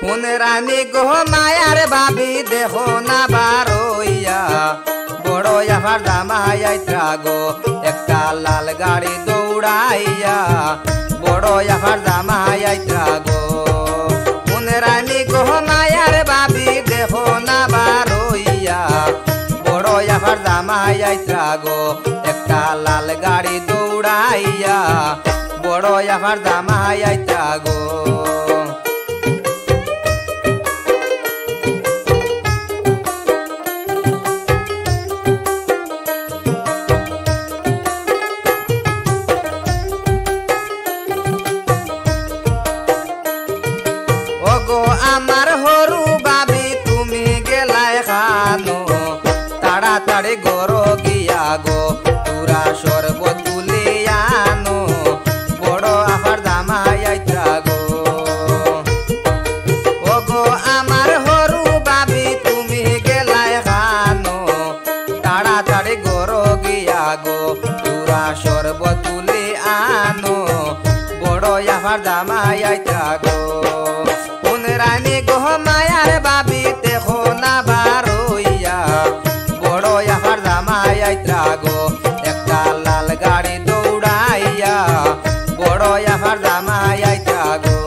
हुन रानी गो मायार भाभी देखो ना बारोइया बड़ो यार दामाया गो एक लाल गाड़ी दौड़ाइया बड़ो यार दामाया गो हुन रानी गो मायार भाभी देखो ना बारोइया बड़ो यार दामाया गो एक लाल गाड़ी दौड़ाइया बड़ो यार दामाया गो আমার হরু বাবি তুমি গেলাই খানো তাড়াতাড়ি গরো গিয়া গো পুরা শরবত তুলিয়ানো বড় আফার দামাইয়া গো ও গো আমার হরু বাবি তুমি গেলাই খানো তাড়াতাড়ি গরো গিয়া গো পুরা শরবত তুলিয়ানো বড় আফার দামাইয়া গো रानी गो मायार बाबी देखो ना बारोइया बड़ो यार दामाया गो एक लाल गाड़ी दौड़ाइया बड़ो यार दामाया गो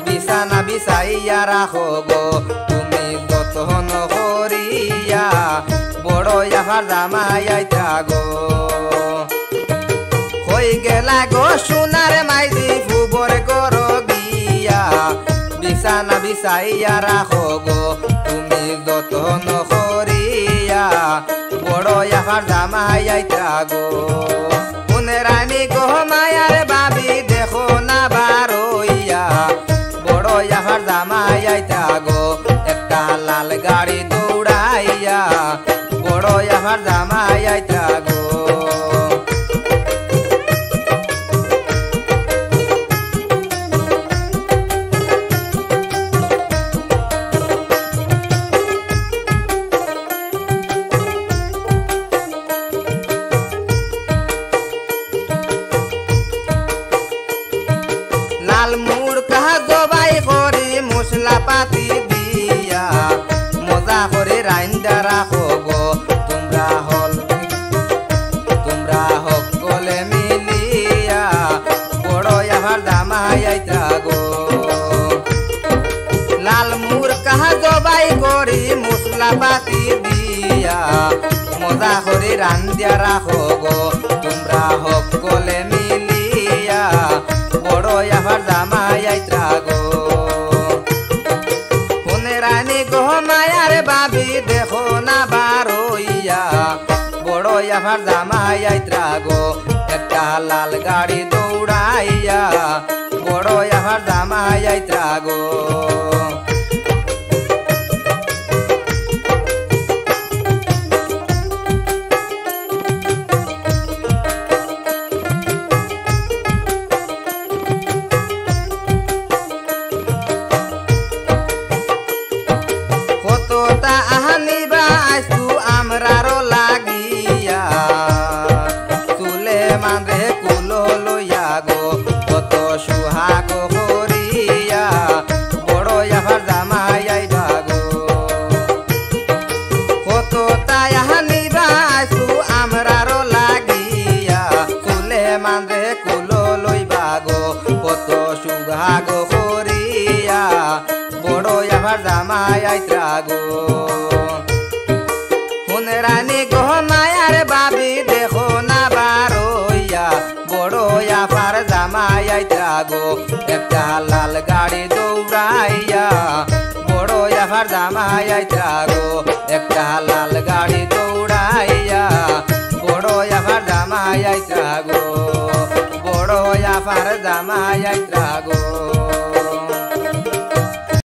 বিছানা বিছাইয়া রাখো গো তুমি যতন করিয়া বড় ইয়ার দামাইয়া গো হই গেলা গো সোনার মাইদি ফুবর গর গিয়া বিছানা বিছাইয়া রাখো গো তুমি যতন করিয়া বড় ইয়ার দামাইয়া গো উনে রানী গো মায়ার বাবি দেখো না বারোইয়া বড় ইয়ার দামাইয়া গো একটা লাল গাড়ি দৌড়াইয়া বড় ইয়ার দামাইয়া গো लाल मुड़ कहा जबाई करी मसला पाती दिया मजा करे राइंदा राखो गो तुमरा हकले मिलिया बड़ो यार दामाइया गो लाल मुड़ कहा जबाई करी मसला पाती दिया मजा करे रांदिया राखो गो तुमरा हकले मिलिया बड़ो यार दामाइया गो हुन रानी गो मायार बाबी देखो ना बारोइया बड़ो यार दामाइया गो एक लाल गाड़ी दौड़ाइया बड़ो यार दामाइया गो আমরারো লাগিয়া তুলে মাঝে কুলো লইয়া গো কত সুহাগ করিয়া বড় ইয়ার দামাইয়া গো কত তাই হানিবা আসু আমরারো লাগিয়া তুলে মাঝে কুলো লইবা গো কত সুহাগ করিয়া বড় ইয়ার দামাইয়া গো রানী গো মায়ার বাবি দেখো না বারোইয়া বড় ইয়ার দামাইয়া গো একটা লাল গাড়ি দৌড়াইয়া বড় ইয়ার দামাইয়া গো একটা লাল গাড়ি দৌড়াইয়া বড় ইয়ার দামাইয়া গো বড় ইয়ার দামাইয়া গো